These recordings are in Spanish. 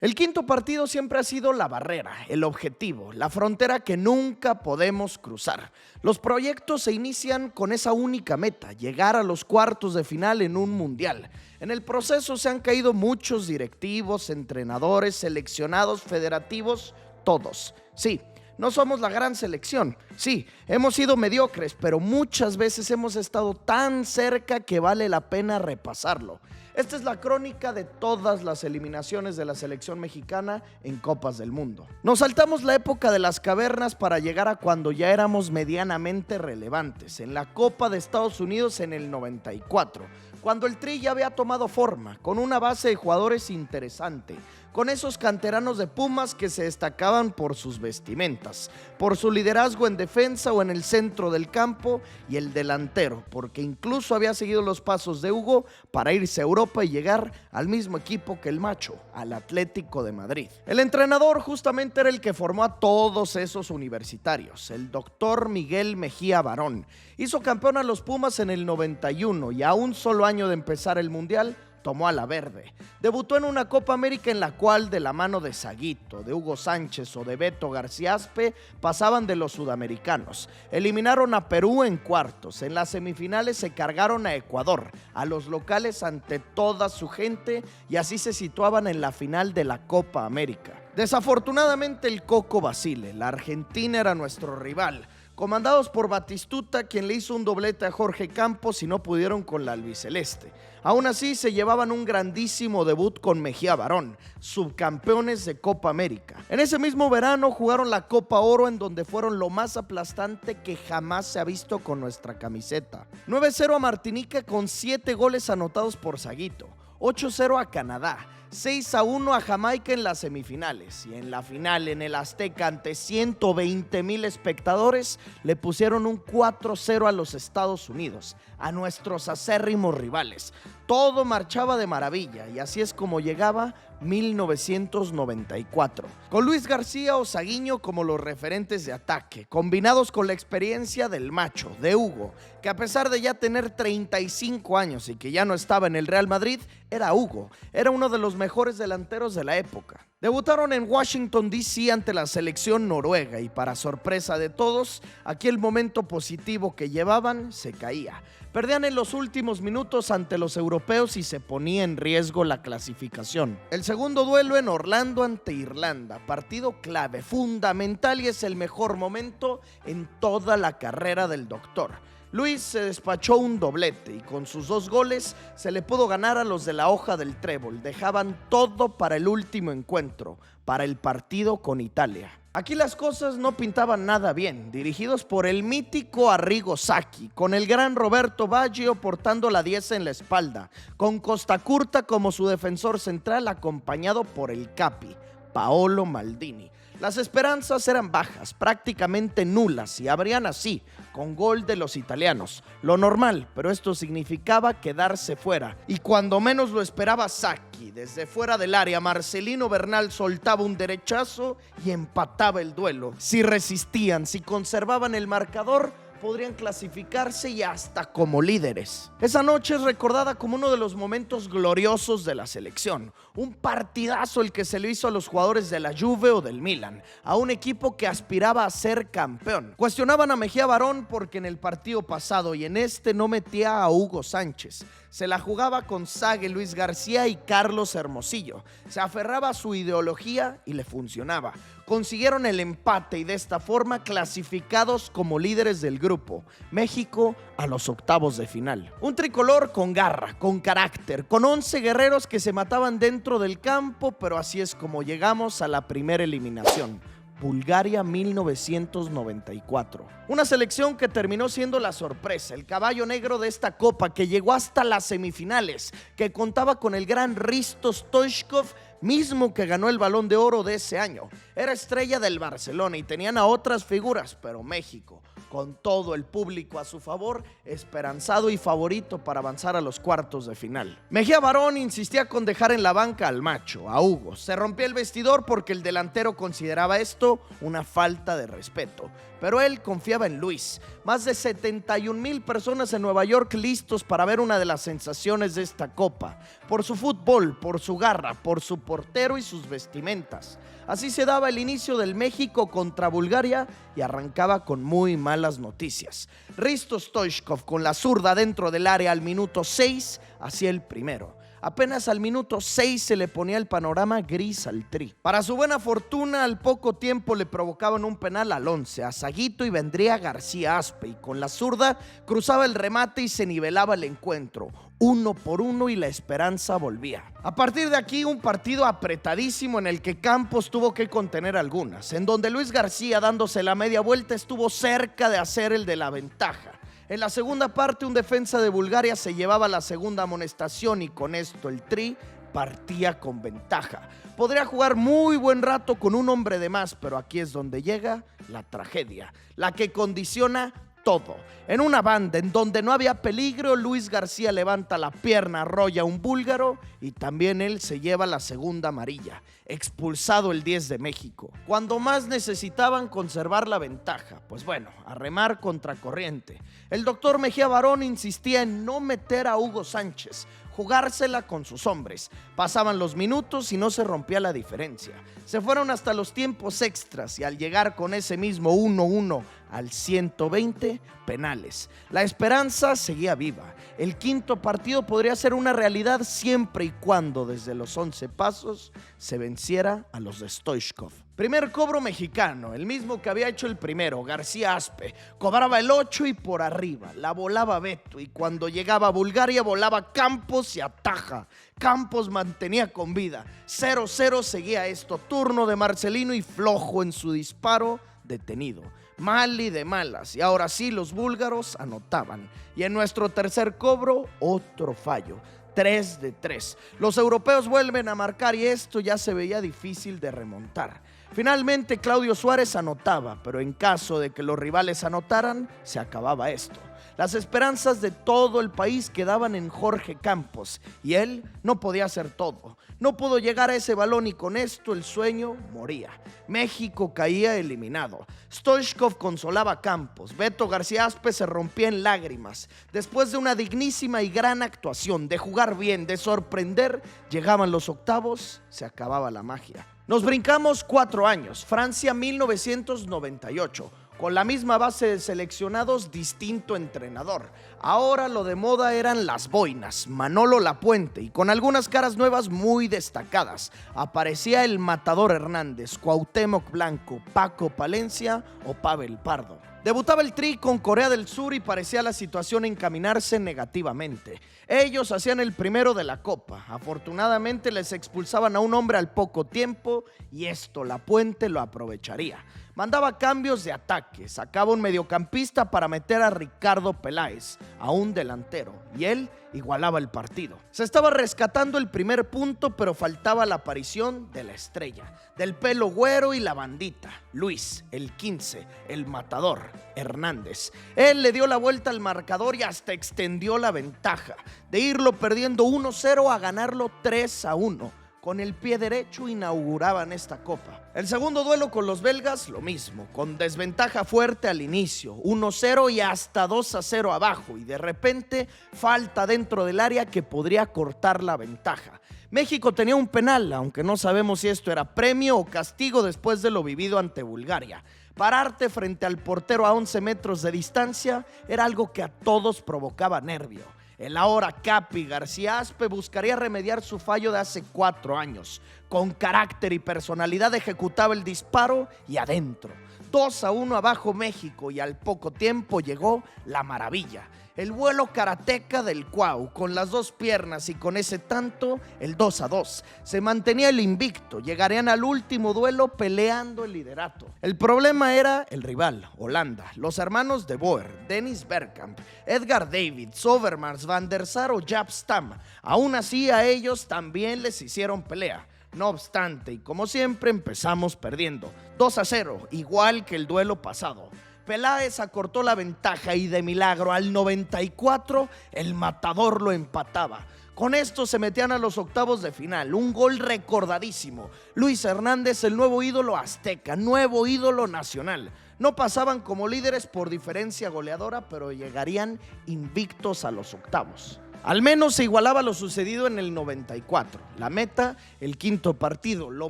El quinto partido siempre ha sido la barrera, el objetivo, la frontera que nunca podemos cruzar. Los proyectos se inician con esa única meta, llegar a los cuartos de final en un mundial. En el proceso se han caído muchos directivos, entrenadores, seleccionados, federativos, todos. Sí, no somos la gran selección. Sí, hemos sido mediocres, pero muchas veces hemos estado tan cerca que vale la pena repasarlo. Esta es la crónica de todas las eliminaciones de la selección mexicana en Copas del Mundo. Nos saltamos la época de las cavernas para llegar a cuando ya éramos medianamente relevantes, en la Copa de Estados Unidos en el 94, cuando el Tri ya había tomado forma, con una base de jugadores interesante, con esos canteranos de Pumas que se destacaban por sus vestimentas, por su liderazgo en defensa o en el centro del campo, y el delantero, porque incluso había seguido los pasos de Hugo para irse a Europa y llegar al mismo equipo que el Macho, al Atlético de Madrid. El entrenador justamente era el que formó a todos esos universitarios, el doctor Miguel Mejía Barón. Hizo campeón a los Pumas en el 91 y a un solo año de empezar el Mundial, tomó a la verde. Debutó en una Copa América en la cual, de la mano de Zaguito, de Hugo Sánchez o de Beto García Aspe, pasaban de los sudamericanos. Eliminaron a Perú en cuartos. En las semifinales se cargaron a Ecuador, a los locales ante toda su gente, y así se situaban en la final de la Copa América. Desafortunadamente el Coco Basile, la Argentina, era nuestro rival, comandados por Batistuta, quien le hizo un doblete a Jorge Campos y no pudieron con la albiceleste. Aún así se llevaban un grandísimo debut con Mejía Barón, subcampeones de Copa América. En ese mismo verano jugaron la Copa Oro, en donde fueron lo más aplastante que jamás se ha visto con nuestra camiseta. 9-0 a Martinica con 7 goles anotados por Zaguito, 8-0 a Canadá, 6-1 a Jamaica en las semifinales, y en la final en el Azteca ante 120,000 espectadores le pusieron un 4-0 a los Estados Unidos, a nuestros acérrimos rivales. Todo marchaba de maravilla, y así es como llegaba 1994, con Luis García o Zaguiño como los referentes de ataque, combinados con la experiencia del Macho, de Hugo, que a pesar de ya tener 35 años y que ya no estaba en el Real Madrid, era Hugo, era uno de los mejores delanteros de la época. Debutaron en Washington, D.C. ante la selección noruega, y para sorpresa de todos, aquí el momento positivo que llevaban se caía. Perdían en los últimos minutos ante los europeos y se ponía en riesgo la clasificación. El segundo duelo en Orlando ante Irlanda, partido clave, fundamental, y es el mejor momento en toda la carrera del doctor. Luis se despachó un doblete y con sus 2 goles se le pudo ganar a los de la hoja del trébol. Dejaban todo para el último encuentro, para el partido con Italia. Aquí las cosas no pintaban nada bien, dirigidos por el mítico Arrigo Sacchi, con el gran Roberto Baggio portando la 10 en la espalda, con Costa Curta como su defensor central, acompañado por el Capi, Paolo Maldini. Las esperanzas eran bajas, prácticamente nulas, y abrían así, con gol de los italianos. Lo normal, pero esto significaba quedarse fuera. Y cuando menos lo esperaba Sacchi, desde fuera del área, Marcelino Bernal soltaba un derechazo y empataba el duelo. Si resistían, si conservaban el marcador, podrían clasificarse y hasta como líderes. Esa noche es recordada como uno de los momentos gloriosos de la selección. Un partidazo el que se le hizo a los jugadores de la Juve o del Milan, a un equipo que aspiraba a ser campeón. Cuestionaban a Mejía Barón porque en el partido pasado y en este no metía a Hugo Sánchez. Se la jugaba con Sague, Luis García y Carlos Hermosillo. Se aferraba a su ideología y le funcionaba. Consiguieron el empate y de esta forma clasificados como líderes del grupo. México a los octavos de final. Un tricolor con garra, con carácter, con 11 guerreros que se mataban dentro del campo, pero así es como llegamos a la primera eliminación. Bulgaria 1994. Una selección que terminó siendo la sorpresa, el caballo negro de esta copa, que llegó hasta las semifinales, que contaba con el gran Hristo Stoichkov, mismo que ganó el Balón de Oro de ese año. Era estrella del Barcelona y tenían a otras figuras, pero México, con todo el público a su favor, esperanzado y favorito para avanzar a los cuartos de final. Mejía Barón insistía con dejar en la banca al macho, a Hugo. Se rompía el vestidor porque el delantero consideraba esto una falta de respeto, pero él confiaba en Luis. Más de 71,000 personas en Nueva York listos para ver una de las sensaciones de esta copa, por su fútbol, por su garra, por su portero y sus vestimentas. Así se daba el inicio del México contra Bulgaria y arrancaba con muy malas noticias. Hristo Stoichkov con la zurda dentro del área al minuto 6 hacía el primero. Apenas al minuto 6 se le ponía el panorama gris al Tri. Para su buena fortuna, al poco tiempo le provocaban un penal al 11 a Zaguito y vendría García Aspe, y con la zurda cruzaba el remate y se nivelaba el encuentro, 1-1, y la esperanza volvía. A partir de aquí, un partido apretadísimo en el que Campos tuvo que contener algunas, en donde Luis García, dándose la media vuelta, estuvo cerca de hacer el de la ventaja. En la segunda parte, un defensa de Bulgaria se llevaba la segunda amonestación y con esto el Tri partía con ventaja. Podría jugar muy buen rato con un hombre de más, pero aquí es donde llega la tragedia, la que condiciona todo. En una banda en donde no había peligro, Luis García levanta la pierna, arrolla a un búlgaro y también él se lleva la segunda amarilla. Expulsado el 10 de México. Cuando más necesitaban conservar la ventaja, pues bueno, a remar contracorriente. El doctor Mejía Barón insistía en no meter a Hugo Sánchez, jugársela con sus hombres. Pasaban los minutos y no se rompía la diferencia. Se fueron hasta los tiempos extras y al llegar con ese mismo 1-1 al 120, penales. La esperanza seguía viva. El quinto partido podría ser una realidad siempre y cuando desde los 11 pasos se venciera a los de Stoichkov. Primer cobro mexicano, el mismo que había hecho el primero, García Aspe. Cobraba el 8 y por arriba, la volaba Beto, y cuando llegaba a Bulgaria volaba Campos y ataja. Campos mantenía con vida. 0-0 seguía esto, turno de Marcelino y flojo en su disparo, detenido. Mal y de malas, y ahora sí los búlgaros anotaban. Y en nuestro tercer cobro, otro fallo. 3-3. Los europeos vuelven a marcar y esto ya se veía difícil de remontar. Finalmente Claudio Suárez anotaba, pero en caso de que los rivales anotaran, se acababa esto. Las esperanzas de todo el país quedaban en Jorge Campos y él no podía hacer todo. No pudo llegar a ese balón y con esto el sueño moría. México caía eliminado. Stoichkov consolaba a Campos. Beto García Aspe se rompía en lágrimas. Después de una dignísima y gran actuación, de jugar bien, de sorprender, llegaban los octavos, se acababa la magia. Nos brincamos 4 años, Francia 1998. Con la misma base de seleccionados, distinto entrenador. Ahora lo de moda eran las boinas, Manolo Lapuente, y con algunas caras nuevas muy destacadas. Aparecía el Matador Hernández, Cuauhtémoc Blanco, Paco Palencia o Pavel Pardo. Debutaba el Tri con Corea del Sur y parecía la situación encaminarse negativamente. Ellos hacían el primero de la Copa. Afortunadamente les expulsaban a un hombre al poco tiempo y esto Lapuente lo aprovecharía. Mandaba cambios de ataque, sacaba un mediocampista para meter a Ricardo Peláez, a un delantero, y él igualaba el partido. Se estaba rescatando el primer punto, pero faltaba la aparición de la estrella, del pelo güero y la bandita, Luis, el 15, el matador, Hernández. Él le dio la vuelta al marcador y hasta extendió la ventaja, de irlo perdiendo 1-0 a ganarlo 3-1. Con el pie derecho inauguraban esta copa. El segundo duelo con los belgas, lo mismo, con desventaja fuerte al inicio, 1-0 y hasta 2-0 abajo, y de repente falta dentro del área que podría cortar la ventaja. México tenía un penal, aunque no sabemos si esto era premio o castigo después de lo vivido ante Bulgaria. Pararte frente al portero a 11 metros de distancia era algo que a todos provocaba nervio. El ahora Capi García Aspe buscaría remediar su fallo de hace 4 años. Con carácter y personalidad ejecutaba el disparo y adentro. 2-1 abajo México y al poco tiempo llegó la maravilla. El vuelo karateca del Cuau con las 2 piernas y con ese tanto el 2-2. Se mantenía el invicto, llegarían al último duelo peleando el liderato. El problema era el rival, Holanda, los hermanos de Boer, Dennis Bergkamp, Edgar David, Overmars, Van der Sar o Jaap Stam. Aún así a ellos también les hicieron pelea. No obstante, y como siempre empezamos perdiendo, 2-0, igual que el duelo pasado. Peláez acortó la ventaja y de milagro al 94 el Matador lo empataba. Con esto se metían a los octavos de final, un gol recordadísimo. Luis Hernández, el nuevo ídolo azteca, nuevo ídolo nacional. No pasaban como líderes por diferencia goleadora, pero llegarían invictos a los octavos. Al menos se igualaba lo sucedido en el 94. La meta, el quinto partido. Lo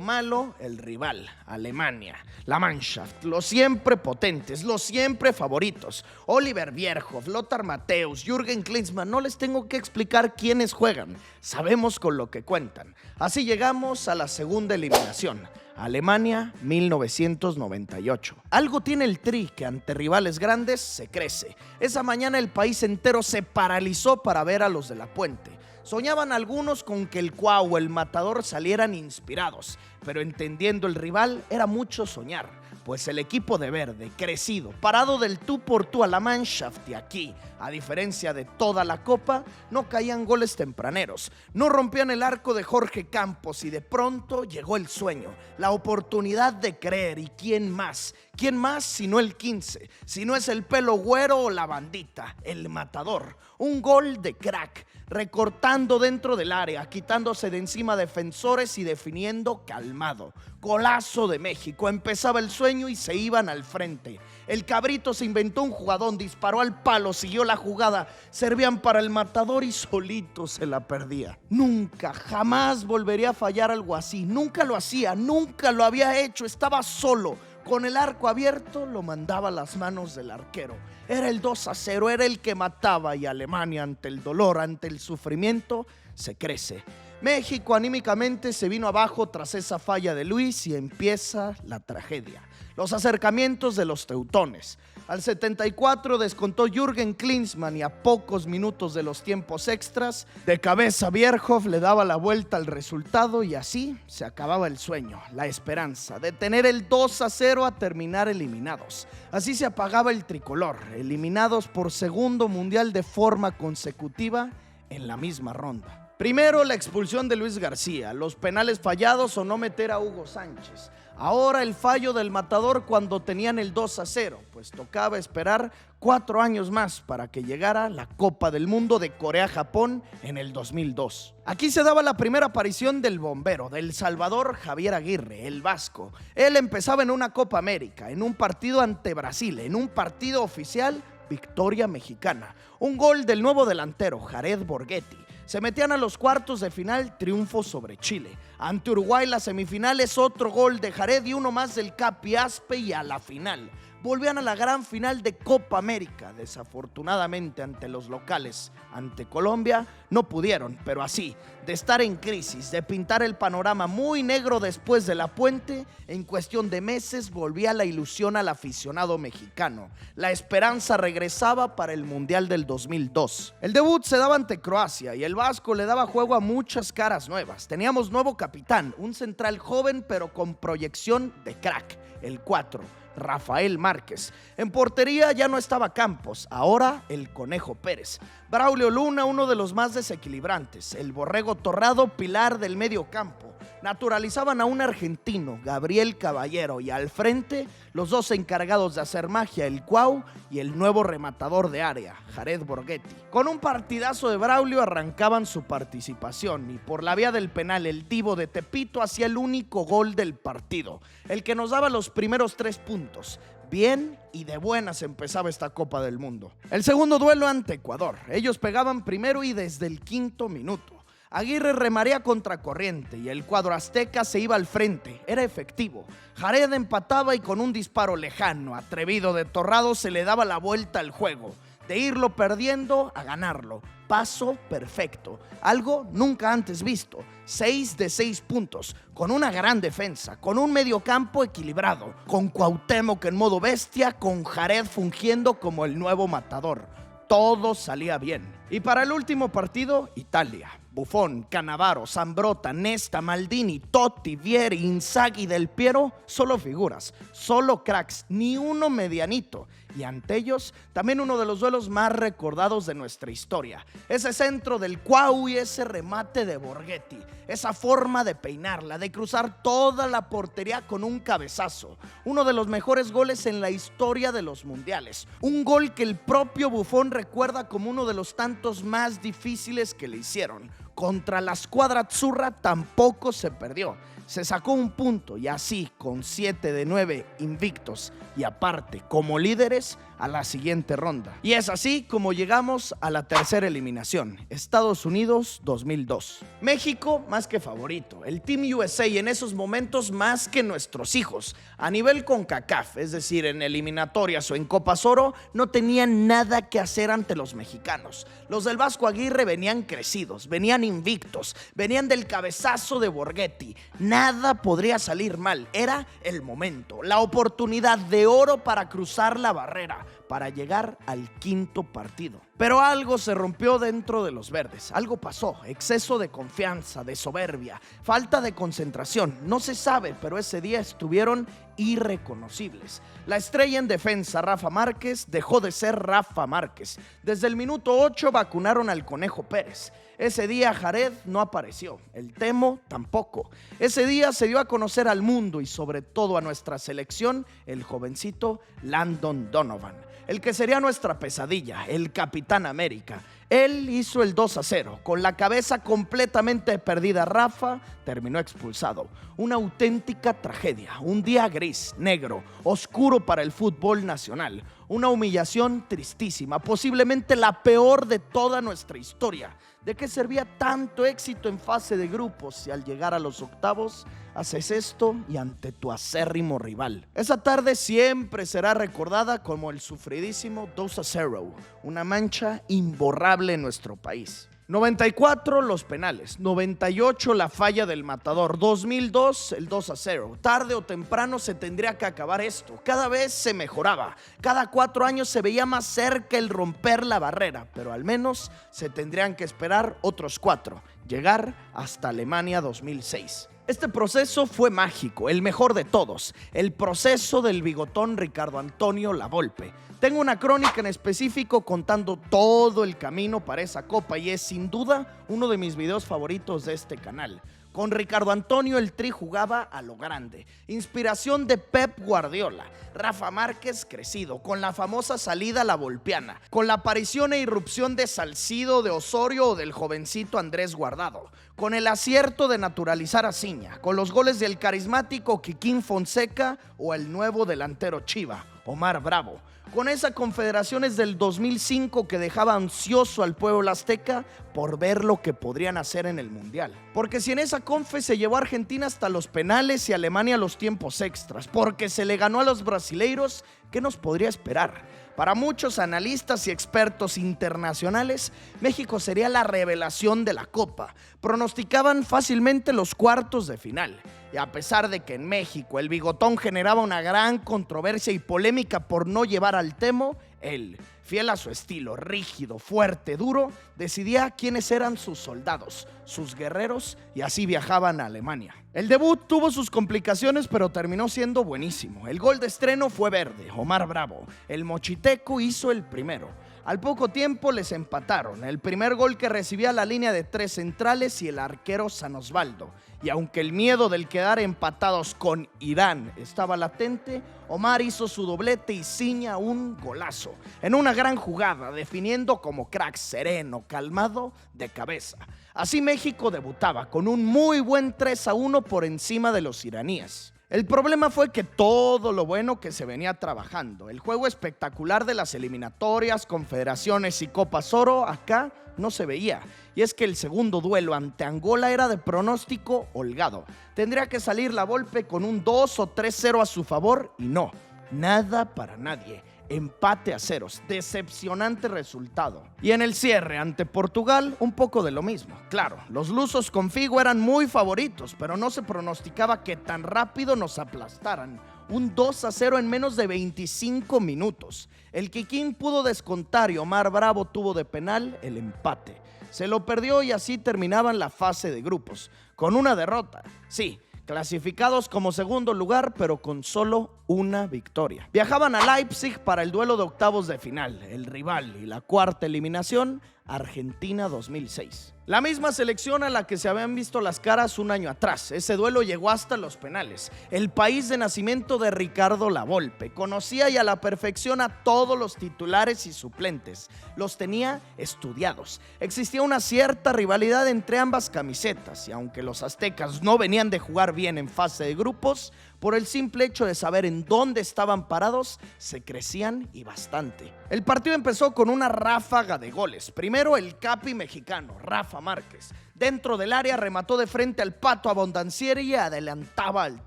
malo, el rival, Alemania. La Mannschaft, los siempre potentes, los siempre favoritos. Oliver Bierhoff, Lothar Matthäus, Jürgen Klinsmann. No les tengo que explicar quiénes juegan. Sabemos con lo que cuentan. Así llegamos a la segunda eliminación. Alemania, 1998. Algo tiene el Tri que ante rivales grandes se crece. Esa mañana el país entero se paralizó para ver a los de la Puente. Soñaban algunos con que el Cuau o el Matador salieran inspirados, pero entendiendo el rival era mucho soñar. Pues el equipo de verde, crecido, parado del tú por tú a la Mannschaft y aquí, a diferencia de toda la Copa, no caían goles tempraneros, no rompían el arco de Jorge Campos y de pronto llegó el sueño, la oportunidad de creer. ¿Y quién más? ¿Quién más si no el 15? Si no es el pelo güero o la bandita, el Matador. Un gol de crack, recortando dentro del área, quitándose de encima defensores y definiendo calmado. Golazo de México, empezaba el sueño y se iban al frente. El Cabrito se inventó un jugadón, disparó al palo, siguió la jugada, servían para el Matador y solito se la perdía. Nunca, jamás volvería a fallar algo así, nunca lo hacía, nunca lo había hecho, estaba solo. Con el arco abierto lo mandaba a las manos del arquero. Era el 2-0, era el que mataba y Alemania ante el dolor, ante el sufrimiento, se crece. México anímicamente se vino abajo tras esa falla de Luis y empieza la tragedia. Los acercamientos de los teutones. Al 74 descontó Jürgen Klinsmann y a pocos minutos de los tiempos extras, de cabeza Bierhoff le daba la vuelta al resultado y así se acababa el sueño, la esperanza de tener el 2-0 a terminar eliminados. Así se apagaba el tricolor, eliminados por segundo mundial de forma consecutiva en la misma ronda. Primero la expulsión de Luis García, los penales fallados o no meter a Hugo Sánchez. Ahora el fallo del Matador cuando tenían el 2-0, pues tocaba esperar 4 años más para que llegara la Copa del Mundo de Corea-Japón en el 2002. Aquí se daba la primera aparición del bombero, del Salvador Javier Aguirre, el vasco. Él empezaba en una Copa América, en un partido ante Brasil, en un partido oficial, victoria mexicana. Un gol del nuevo delantero, Jared Borghetti. Se metían a los cuartos de final, triunfo sobre Chile. Ante Uruguay, las semifinales, otro gol de Jared y uno más del Capi Aspe y a la final. Volvían a la gran final de Copa América. Desafortunadamente ante los locales, ante Colombia, no pudieron, pero así, de estar en crisis, de pintar el panorama muy negro después de la Puente, en cuestión de meses volvía la ilusión al aficionado mexicano. La esperanza regresaba para el Mundial del 2002. El debut se daba ante Croacia y el vasco le daba juego a muchas caras nuevas. Teníamos nuevo capitán, un central joven pero con proyección de crack, el 4. Rafael Márquez. En portería ya no estaba Campos, ahora el Conejo Pérez. Braulio Luna, uno de los más desequilibrantes. El Borrego Torrado, pilar del medio campo. Naturalizaban a un argentino, Gabriel Caballero, y al frente los dos encargados de hacer magia, el Cuau y el nuevo rematador de área, Jared Borghetti. Con un partidazo de Braulio arrancaban su participación y por la vía del penal el Divo de Tepito hacía el único gol del partido, el que nos daba los primeros 3 puntos. Bien y de buenas empezaba esta Copa del Mundo. El segundo duelo ante Ecuador. Ellos pegaban primero y desde el 5º minuto. Aguirre remaría contracorriente y el cuadro azteca se iba al frente. Era efectivo. Jared empataba y con un disparo lejano, atrevido de Torrado, se le daba la vuelta al juego. De irlo perdiendo a ganarlo. Paso perfecto. Algo nunca antes visto. 6 de 6 puntos. Con una gran defensa. Con un mediocampo equilibrado. Con Cuauhtémoc en modo bestia. Con Jared fungiendo como el nuevo matador. Todo salía bien. Y para el último partido, Italia. Buffon, Cannavaro, Zambrotta, Nesta, Maldini, Totti, Vieri, Inzaghi, Del Piero, solo figuras, solo cracks, ni uno medianito. Y ante ellos, también uno de los duelos más recordados de nuestra historia. Ese centro del Cuau y ese remate de Borghetti. Esa forma de peinarla, de cruzar toda la portería con un cabezazo. Uno de los mejores goles en la historia de los mundiales. Un gol que el propio Buffon recuerda como uno de los tantos más difíciles que le hicieron. Contra la Squadra Azzurra tampoco se perdió. Se sacó un punto y así, con 7 de 9 invictos y aparte como líderes, a la siguiente ronda. Y es así como llegamos a la tercera eliminación, Estados Unidos 2002. México más que favorito, el Team USA en esos momentos más que nuestros hijos. A nivel CONCACAF, es decir, en eliminatorias o en Copas Oro, no tenían nada que hacer ante los mexicanos. Los del Vasco Aguirre venían crecidos, venían invictos, venían del cabezazo de Borghetti. Nada podría salir mal, era el momento, la oportunidad de oro para cruzar la barrera, para llegar al quinto partido. Pero algo se rompió dentro de los verdes, algo pasó, exceso de confianza, de soberbia, falta de concentración, no se sabe, pero ese día estuvieron irreconocibles. La estrella en defensa, Rafa Márquez, dejó de ser Rafa Márquez. Desde el minuto 8 vacunaron al Conejo Pérez. Ese día Jared no apareció, el Temo tampoco. Ese día se dio a conocer al mundo y sobre todo a nuestra selección el jovencito Landon Donovan, el que sería nuestra pesadilla, el Capitán América. Él hizo el 2-0, con la cabeza completamente perdida. Rafa terminó expulsado. Una auténtica tragedia, un día gris, negro, oscuro para el fútbol nacional. Una humillación tristísima, posiblemente la peor de toda nuestra historia. ¿De qué servía tanto éxito en fase de grupos si al llegar a los octavos haces esto y ante tu acérrimo rival? Esa tarde siempre será recordada como el sufridísimo 2-0, una mancha imborrable en nuestro país. 94 los penales, 98 la falla del Matador, 2002 el 2-0. Tarde o temprano se tendría que acabar esto. Cada vez se mejoraba, cada 4 años se veía más cerca el romper la barrera, pero al menos se tendrían que esperar otros 4, llegar hasta Alemania 2006. Este proceso fue mágico, el mejor de todos, el proceso del bigotón Ricardo Antonio Lavolpe. Tengo una crónica en específico contando todo el camino para esa copa y es sin duda uno de mis videos favoritos de este canal. Con Ricardo Antonio el Tri jugaba a lo grande, inspiración de Pep Guardiola, Rafa Márquez crecido, con la famosa salida la volpiana, con la aparición e irrupción de Salcido, de Osorio o del jovencito Andrés Guardado, con el acierto de naturalizar a Ciña, con los goles del carismático Kikín Fonseca o el nuevo delantero Chiva, Omar Bravo, con esa Confederaciones del 2005 que dejaba ansioso al pueblo azteca por ver lo que podrían hacer en el Mundial. Porque si en esa confe se llevó a Argentina hasta los penales y Alemania a los tiempos extras, porque se le ganó a los brasileiros, ¿qué nos podría esperar? Para muchos analistas y expertos internacionales, México sería la revelación de la Copa. Pronosticaban fácilmente los cuartos de final. Y a pesar de que en México el bigotón generaba una gran controversia y polémica por no llevar al Temo, él, fiel a su estilo, rígido, fuerte, duro, decidía quiénes eran sus soldados, sus guerreros, y así viajaban a Alemania. El debut tuvo sus complicaciones, pero terminó siendo buenísimo. El gol de estreno fue verde, Omar Bravo. El mochiteco hizo el primero. Al poco tiempo les empataron. El primer gol que recibía la línea de 3 centrales y el arquero San Osvaldo. Y aunque el miedo del quedar empatados con Irán estaba latente, Omar hizo su doblete y Ciña un golazo. En una gran jugada, definiendo como crack, sereno, calmado, de cabeza. Así México debutaba con un muy buen 3-1 por encima de los iraníes. El problema fue que todo lo bueno que se venía trabajando, el juego espectacular de las eliminatorias, confederaciones y Copas Oro, acá no se veía. Y es que el segundo duelo ante Angola era de pronóstico holgado. Tendría que salir la Volpe con un 2 o 3-0 a su favor y no, nada para nadie. Empate a ceros, decepcionante resultado. Y en el cierre ante Portugal, un poco de lo mismo. Claro, los lusos con Figo eran muy favoritos, pero no se pronosticaba que tan rápido nos aplastaran. Un 2-0 en menos de 25 minutos. El Kikín pudo descontar y Omar Bravo tuvo de penal el empate. Se lo perdió y así terminaban la fase de grupos, con una derrota. Sí, clasificados como segundo lugar, pero con solo una victoria. Viajaban a Leipzig para el duelo de octavos de final, el rival y la cuarta eliminación, Argentina 2006. La misma selección a la que se habían visto las caras un año atrás. Ese duelo llegó hasta los penales. El país de nacimiento de Ricardo Lavolpe. Conocía y a la perfección a todos los titulares y suplentes. Los tenía estudiados. Existía una cierta rivalidad entre ambas camisetas y aunque los aztecas no venían de jugar bien en fase de grupos, por el simple hecho de saber en dónde estaban parados, se crecían y bastante. El partido empezó con una ráfaga de goles. Primero el capi mexicano, Rafa Márquez. Dentro del área remató de frente al Pato Abondancieri y adelantaba al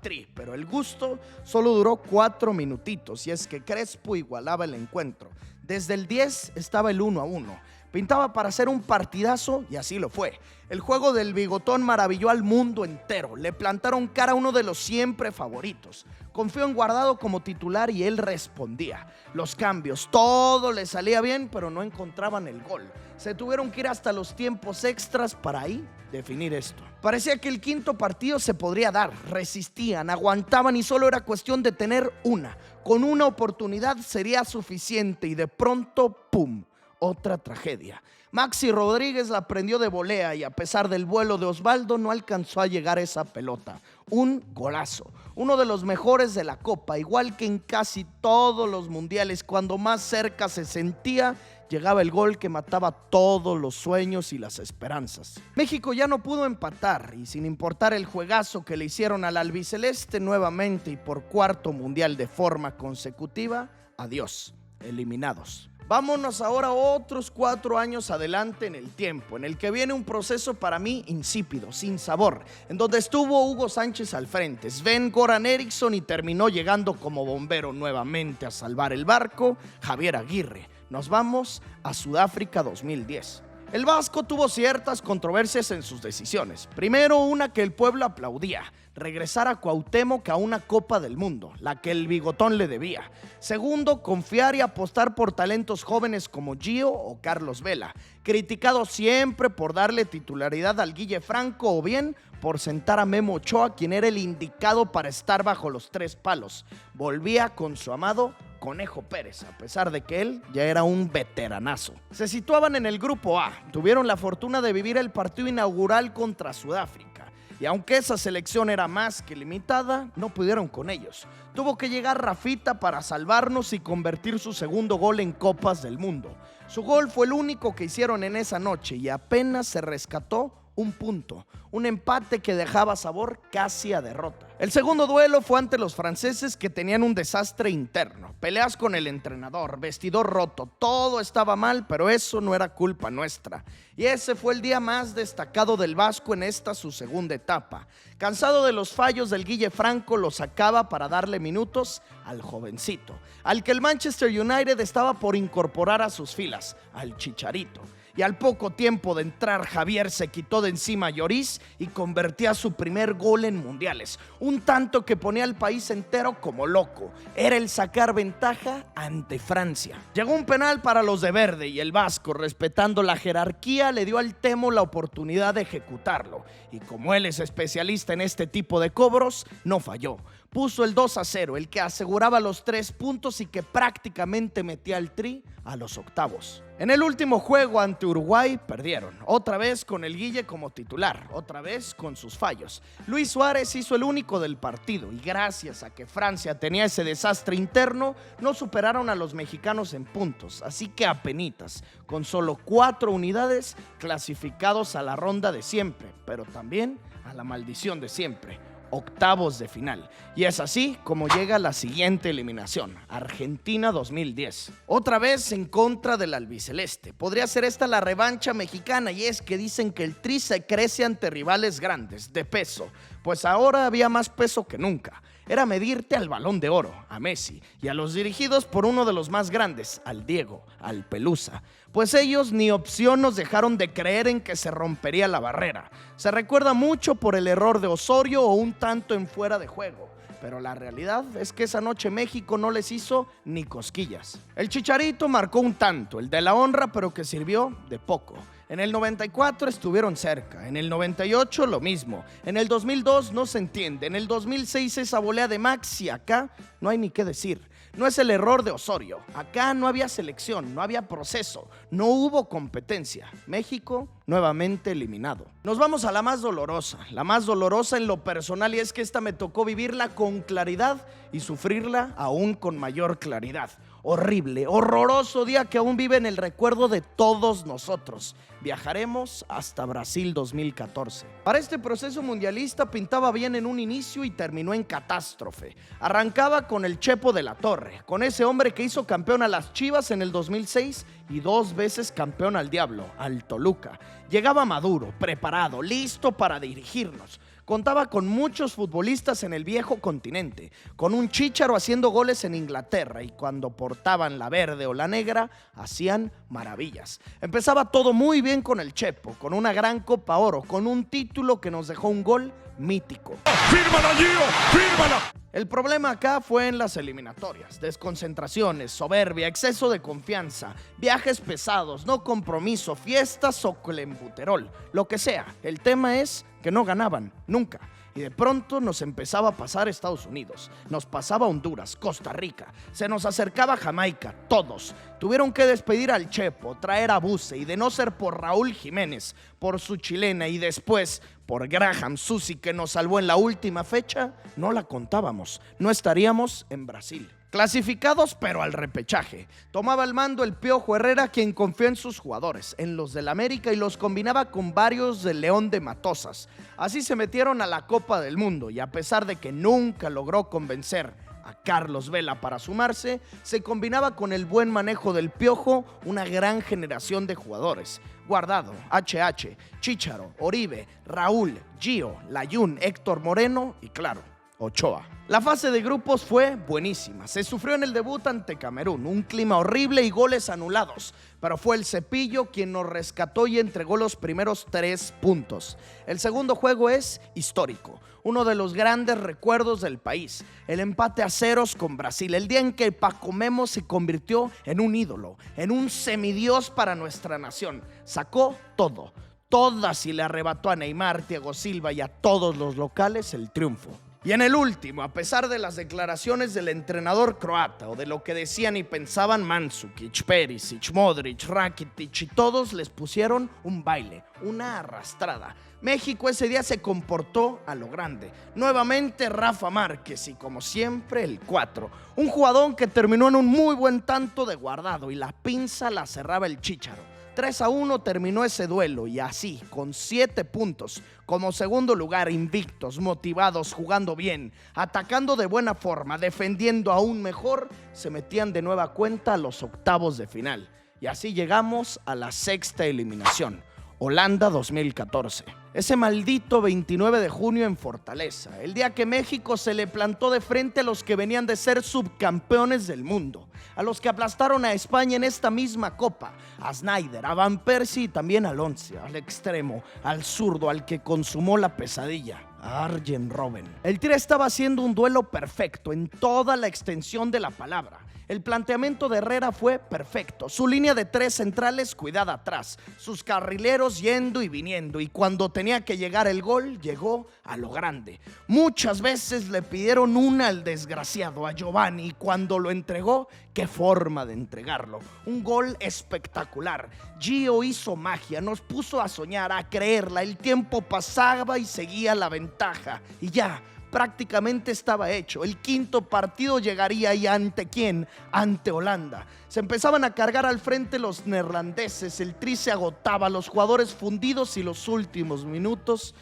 Tri. Pero el gusto solo duró 4 minutitos y es que Crespo igualaba el encuentro. Desde el 10 estaba el 1-1. Pintaba para hacer un partidazo y así lo fue. El juego del bigotón maravilló al mundo entero. Le plantaron cara a uno de los siempre favoritos. Confió en Guardado como titular y él respondía. Los cambios, todo le salía bien, pero no encontraban el gol. Se tuvieron que ir hasta los tiempos extras para ahí definir esto. Parecía que el quinto partido se podría dar. Resistían, aguantaban y solo era cuestión de tener una. Con una oportunidad sería suficiente y de pronto, ¡pum!, otra tragedia. Maxi Rodríguez la prendió de volea y a pesar del vuelo de Osvaldo no alcanzó a llegar esa pelota. Un golazo, uno de los mejores de la Copa, igual que en casi todos los mundiales, cuando más cerca se sentía, llegaba el gol que mataba todos los sueños y las esperanzas. México ya no pudo empatar y sin importar el juegazo que le hicieron al albiceleste nuevamente y por cuarto mundial de forma consecutiva, adiós, eliminados. Vámonos ahora otros 4 años adelante en el tiempo, en el que viene un proceso para mí insípido, sin sabor, en donde estuvo Hugo Sánchez al frente, Sven-Goran Eriksson y terminó llegando como bombero nuevamente a salvar el barco, Javier Aguirre. Nos vamos a Sudáfrica 2010. El vasco tuvo ciertas controversias en sus decisiones. Primero, una que el pueblo aplaudía, regresar a Cuauhtémoc a una Copa del Mundo, la que el bigotón le debía. Segundo, confiar y apostar por talentos jóvenes como Gio o Carlos Vela, criticado siempre por darle titularidad al Guille Franco o bien por sentar a Memo Ochoa, quien era el indicado para estar bajo los 3 palos. Volvía con su amado Conejo Pérez, a pesar de que él ya era un veteranazo. Se situaban en el grupo A, tuvieron la fortuna de vivir el partido inaugural contra Sudáfrica. Y aunque esa selección era más que limitada, no pudieron con ellos. Tuvo que llegar Rafita para salvarnos y convertir su segundo gol en Copas del Mundo. Su gol fue el único que hicieron en esa noche y apenas se rescató un punto, un empate que dejaba sabor casi a derrota. El segundo duelo fue ante los franceses que tenían un desastre interno, peleas con el entrenador, vestidor roto, todo estaba mal, pero eso no era culpa nuestra. Y ese fue el día más destacado del vasco en esta su segunda etapa. Cansado de los fallos del Guille Franco, lo sacaba para darle minutos al jovencito, al que el Manchester United estaba por incorporar a sus filas, al Chicharito. Y al poco tiempo de entrar, Javier se quitó de encima a Lloris y convertía su primer gol en mundiales. Un tanto que ponía al país entero como loco. Era el sacar ventaja ante Francia. Llegó un penal para los de verde y el vasco, respetando la jerarquía, le dio al Temo la oportunidad de ejecutarlo. Y como él es especialista en este tipo de cobros, no falló. Puso el 2-0, el que aseguraba los 3 puntos y que prácticamente metía al Tri a los octavos. En el último juego ante Uruguay perdieron, otra vez con el Guille como titular, otra vez con sus fallos. Luis Suárez hizo el único del partido y gracias a que Francia tenía ese desastre interno, no superaron a los mexicanos en puntos, así que apenitas, con solo 4 unidades clasificados a la ronda de siempre, pero también a la maldición de siempre. Octavos de final. Y es así como llega la siguiente eliminación, Argentina 2010. Otra vez en contra del albiceleste. Podría ser esta la revancha mexicana y es que dicen que el Tri se crece ante rivales grandes, de peso. Pues ahora había más peso que nunca. Era medirte al Balón de Oro, a Messi, y a los dirigidos por uno de los más grandes, al Diego, al Pelusa. Pues ellos ni opción nos dejaron de creer en que se rompería la barrera. Se recuerda mucho por el error de Osorio o un tanto en fuera de juego. Pero la realidad es que esa noche México no les hizo ni cosquillas. El Chicharito marcó un tanto, el de la honra, pero que sirvió de poco. En el 94 estuvieron cerca, en el 98 lo mismo, en el 2002 no se entiende, en el 2006 esa volea de Maxi, acá no hay ni qué decir. No es el error de Osorio, acá no había selección, no había proceso, no hubo competencia. México nuevamente eliminado. Nos vamos a la más dolorosa en lo personal, y es que esta me tocó vivirla con claridad y sufrirla aún con mayor claridad. Horrible, horroroso día que aún vive en el recuerdo de todos nosotros. Viajaremos hasta Brasil 2014. Para este proceso mundialista pintaba bien en un inicio y terminó en catástrofe. Arrancaba con el Chepo de la Torre, con ese hombre que hizo campeón a las Chivas en el 2006 y 2 veces campeón al Diablo, al Toluca. Llegaba maduro, preparado, listo para dirigirnos. Contaba con muchos futbolistas en el viejo continente, con un Chícharo haciendo goles en Inglaterra, y cuando portaban la verde o la negra, hacían maravillas. Empezaba todo muy bien con el Chepo, con una gran Copa Oro, con un título que nos dejó un gol mítico. ¡Fírmala, Gio! ¡Fírmala! El problema acá fue en las eliminatorias: desconcentraciones, soberbia, exceso de confianza, viajes pesados, no compromiso, fiestas o clenbuterol, lo que sea. El tema es que no ganaban, nunca. Y de pronto nos empezaba a pasar Estados Unidos, nos pasaba Honduras, Costa Rica, se nos acercaba Jamaica, todos. Tuvieron que despedir al Chepo, traer a Buse, y de no ser por Raúl Jiménez, por su chilena y después por Graham Susi, que nos salvó en la última fecha, no la contábamos, no estaríamos en Brasil. Clasificados pero al repechaje. Tomaba el mando el Piojo Herrera, quien confió en sus jugadores, en los del América, y los combinaba con varios del León de Matosas. Así se metieron a la Copa del Mundo, y a pesar de que nunca logró convencer a Carlos Vela para sumarse, se combinaba con el buen manejo del Piojo una gran generación de jugadores: Guardado, HH, Chícharo, Oribe, Raúl, Gio, Layún, Héctor Moreno y, claro, Ochoa. La fase de grupos fue buenísima. Se sufrió en el debut ante Camerún, un clima horrible y goles anulados, pero fue el Cepillo quien nos rescató y entregó los primeros 3 puntos. El segundo juego es histórico, uno de los grandes recuerdos del país: el empate a 0 con Brasil, el día en que Paco Memo se convirtió en un ídolo, en un semidios para nuestra nación. Sacó todo, todas, y le arrebató a Neymar, Thiago Silva y a todos los locales el triunfo. Y en el último, a pesar de las declaraciones del entrenador croata o de lo que decían y pensaban Mandzukic, Perisic, Modric, Rakitic, y todos les pusieron un baile, una arrastrada. México ese día se comportó a lo grande. Nuevamente Rafa Márquez y, como siempre, el 4. Un jugador que terminó en un muy buen tanto de Guardado, y la pinza la cerraba el Chícharo. 3-1 terminó ese duelo, y así, con 7 puntos, como segundo lugar, invictos, motivados, jugando bien, atacando de buena forma, defendiendo aún mejor, se metían de nueva cuenta a los octavos de final. Y así llegamos a la 6ª eliminación, Holanda 2014. Ese maldito 29 de junio en Fortaleza, el día que México se le plantó de frente a los que venían de ser subcampeones del mundo, a los que aplastaron a España en esta misma copa, a Snyder, a Van Persie y también al 11, al extremo, al zurdo, al que consumó la pesadilla, a Arjen Robben. El Tri estaba haciendo un duelo perfecto en toda la extensión de la palabra. El planteamiento de Herrera fue perfecto, su línea de 3 centrales cuidada atrás, sus carrileros yendo y viniendo, y cuando tenía que llegar el gol, llegó a lo grande. Muchas veces le pidieron una al desgraciado, a Giovanni, y cuando lo entregó, qué forma de entregarlo. Un gol espectacular. Gio hizo magia, nos puso a soñar, a creerla. El tiempo pasaba y seguía la ventaja, y ya prácticamente estaba hecho. El 5.º partido llegaría, y ¿ante quién? Ante Holanda. Se empezaban a cargar al frente los neerlandeses, el Tri se agotaba, los jugadores fundidos, y los últimos minutos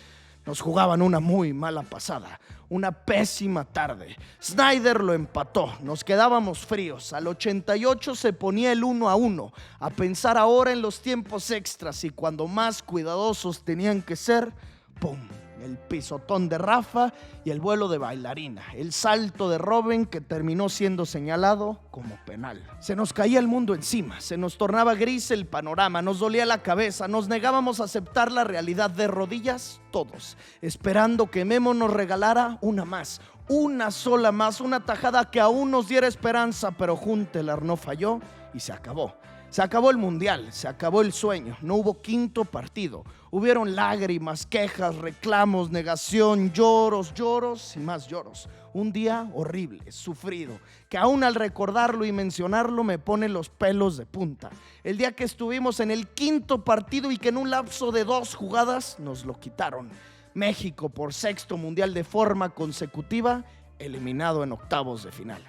nos jugaban una muy mala pasada, una pésima tarde. Snyder lo empató, nos quedábamos fríos. Al 88 se ponía el 1-1. A pensar ahora en los tiempos extras, y cuando más cuidadosos tenían que ser, ¡pum! El pisotón de Rafa y el vuelo de bailarina, el salto de Robben que terminó siendo señalado como penal. Se nos caía el mundo encima, se nos tornaba gris el panorama, nos dolía la cabeza, nos negábamos a aceptar la realidad de rodillas todos, esperando que Memo nos regalara una más, una sola más, una tajada que aún nos diera esperanza, pero Huntelaar no falló y se acabó. Se acabó el mundial, se acabó el sueño, no hubo quinto partido. Hubieron lágrimas, quejas, reclamos, negación, lloros y más lloros. Un día horrible, sufrido, que aún al recordarlo y mencionarlo me pone los pelos de punta. El día que estuvimos en el quinto partido y que en un lapso de 2 jugadas nos lo quitaron. México, por 6º mundial de forma consecutiva, eliminado en octavos de final.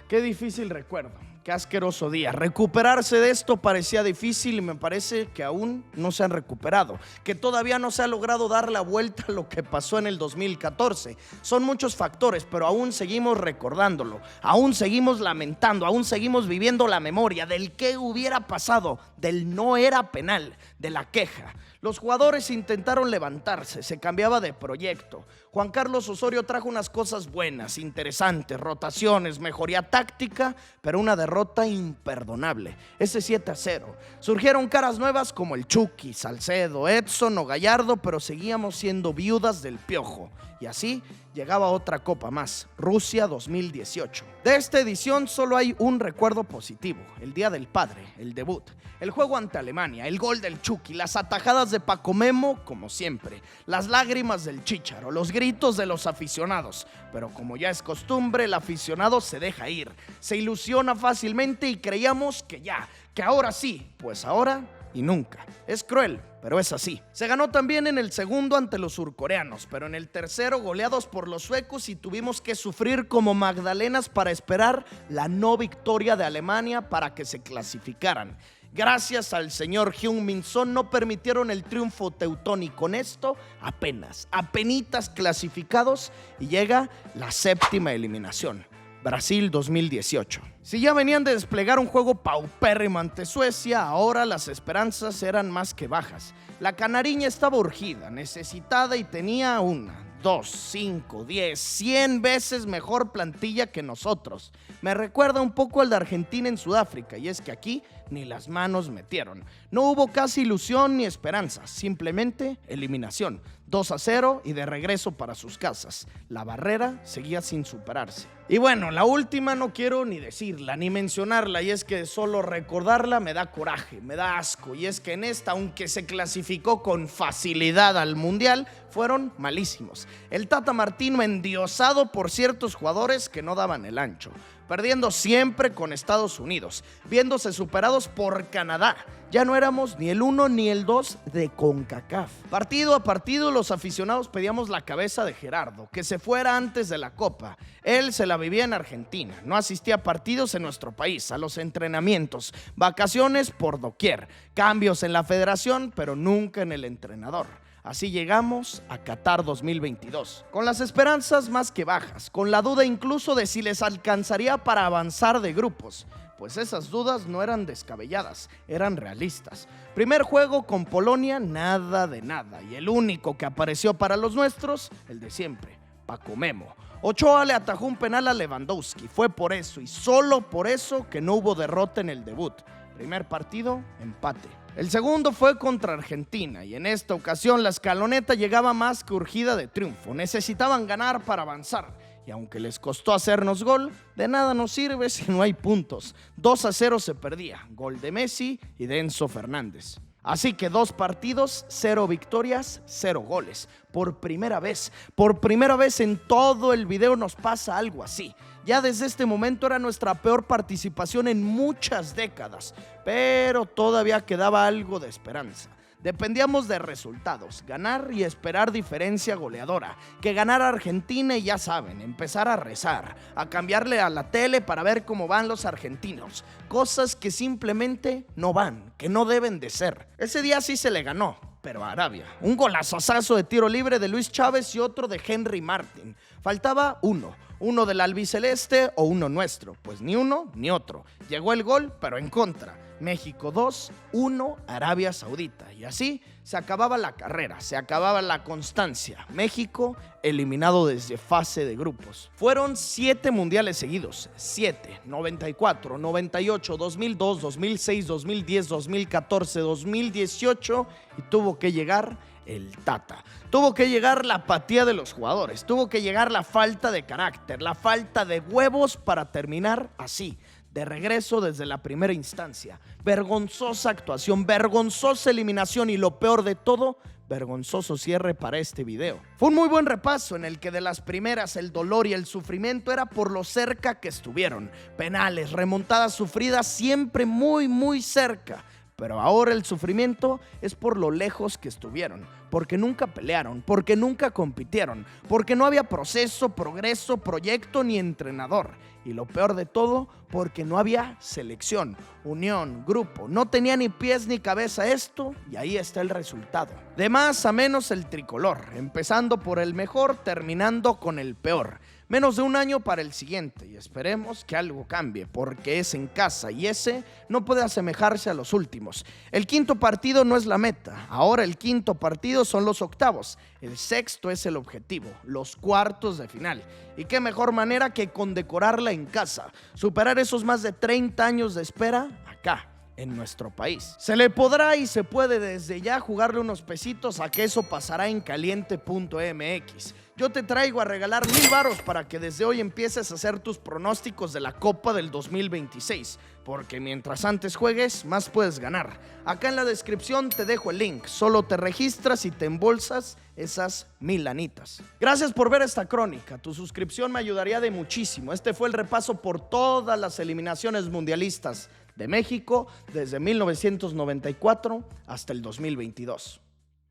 Qué difícil recuerdo. Qué asqueroso día. Recuperarse de esto parecía difícil y me parece que aún no se han recuperado, que todavía no se ha logrado dar la vuelta a lo que pasó en el 2014. Son muchos factores, pero aún seguimos recordándolo, aún seguimos lamentando, aún seguimos viviendo la memoria del qué hubiera pasado, del no era penal, de la queja. Los jugadores intentaron levantarse, se cambiaba de proyecto. Juan Carlos Osorio trajo unas cosas buenas, interesantes, rotaciones, mejoría táctica, pero una derrota imperdonable, ese 7-0. Surgieron caras nuevas como el Chucky, Salcedo, Edson o Gallardo, pero seguíamos siendo viudas del Piojo. Y así llegaba otra copa más, Rusia 2018. De esta edición solo hay un recuerdo positivo, el Día del Padre, el debut, el juego ante Alemania, el gol del Chucky, las atajadas de Paco Memo, como siempre, las lágrimas del Chícharo, los gritos de los aficionados. Pero como ya es costumbre, el aficionado se deja ir, se ilusiona fácilmente y creíamos que ya, que ahora sí, pues ahora y nunca. Es cruel, pero es así. Se ganó también en el segundo ante los surcoreanos, pero en el tercero goleados por los suecos y tuvimos que sufrir como magdalenas para esperar la no victoria de Alemania para que se clasificaran. Gracias al señor Heung-min Son no permitieron el triunfo teutón y con esto apenitas clasificados y llega la 7ª eliminación. Brasil 2018. Si ya venían de desplegar un juego paupérrimo ante Suecia, ahora las esperanzas eran más que bajas. La canariña estaba urgida, necesitada y tenía 1, 2, 5, 10, 100 veces mejor plantilla que nosotros. Me recuerda un poco al de Argentina en Sudáfrica, y es que aquí ni las manos metieron. No hubo casi ilusión ni esperanza, simplemente eliminación. 2-0 y de regreso para sus casas. La barrera seguía sin superarse. Y bueno, la última no quiero ni decirla, ni mencionarla, y es que solo recordarla me da coraje, me da asco, y es que en esta, aunque se clasificó con facilidad al Mundial, fueron malísimos. El Tata Martino endiosado por ciertos jugadores que no daban el ancho, perdiendo siempre con Estados Unidos, viéndose superados por Canadá. Ya no éramos ni el 1 ni el 2 de CONCACAF. Partido a partido los aficionados pedíamos la cabeza de Gerardo, que se fuera antes de la Copa. Él se la vivía en Argentina, no asistía a partidos en nuestro país, a los entrenamientos, vacaciones por doquier, cambios en la federación, pero nunca en el entrenador. Así llegamos a Qatar 2022, con las esperanzas más que bajas, con la duda incluso de si les alcanzaría para avanzar de grupos. Pues esas dudas no eran descabelladas, eran realistas. Primer juego con Polonia, nada de nada. Y el único que apareció para los nuestros, el de siempre, Paco Memo. Ochoa le atajó un penal a Lewandowski. Fue por eso y solo por eso que no hubo derrota en el debut. Primer partido, empate. El segundo fue contra Argentina y en esta ocasión la escaloneta llegaba más que urgida de triunfo. Necesitaban ganar para avanzar. Y aunque les costó hacernos gol, de nada nos sirve si no hay puntos. 2-0 se perdía, gol de Messi y de Enzo Fernández. Así que 2 partidos, 0 victorias, 0 goles. Por primera vez en todo el video nos pasa algo así. Ya desde este momento era nuestra peor participación en muchas décadas, pero todavía quedaba algo de esperanza. Dependíamos de resultados, ganar y esperar diferencia goleadora. Que ganara Argentina y ya saben, empezar a rezar, a cambiarle a la tele para ver cómo van los argentinos. Cosas que simplemente no van, que no deben de ser. Ese día sí se le ganó, pero a Arabia. Un golazazo de tiro libre de Luis Chávez y otro de Henry Martin. Faltaba uno del albiceleste o uno nuestro. Pues ni uno ni otro. Llegó el gol, pero en contra. México 2, 1 Arabia Saudita. Y así se acababa la carrera, se acababa la constancia. México eliminado desde fase de grupos. Fueron 7 mundiales seguidos. 7, 94, 98, 2002, 2006, 2010, 2014, 2018 y tuvo que llegar el Tata. Tuvo que llegar la apatía de los jugadores, tuvo que llegar la falta de carácter, la falta de huevos para terminar así, de regreso desde la primera instancia. Vergonzosa actuación, vergonzosa eliminación y lo peor de todo, vergonzoso cierre para este video. Fue un muy buen repaso en el que de las primeras el dolor y el sufrimiento era por lo cerca que estuvieron. Penales, remontadas sufridas, siempre muy cerca. Pero ahora el sufrimiento es por lo lejos que estuvieron, porque nunca pelearon, porque nunca compitieron, porque no había proceso, progreso, proyecto ni entrenador. Y lo peor de todo, porque no había selección, unión, grupo. No tenía ni pies ni cabeza esto, y ahí está el resultado. De más a menos el tricolor, empezando por el mejor, terminando con el peor. Menos de un año para el siguiente y esperemos que algo cambie porque es en casa y ese no puede asemejarse a los últimos. El quinto partido no es la meta, ahora el quinto partido son los octavos, el sexto es el objetivo, los cuartos de final. Y qué mejor manera que condecorarla en casa, superar esos más de 30 años de espera acá en nuestro país. Se le podrá y se puede desde ya jugarle unos pesitos a que eso pasará en caliente.mx. Yo te traigo a regalar 1000 varos para que desde hoy empieces a hacer tus pronósticos de la Copa del 2026, porque mientras antes juegues, más puedes ganar. Acá en la descripción te dejo el link, solo te registras y te embolsas esas 1000 lanitas. Gracias por ver esta crónica, tu suscripción me ayudaría de muchísimo. Este fue el repaso por todas las eliminaciones mundialistas de México desde 1994 hasta el 2022.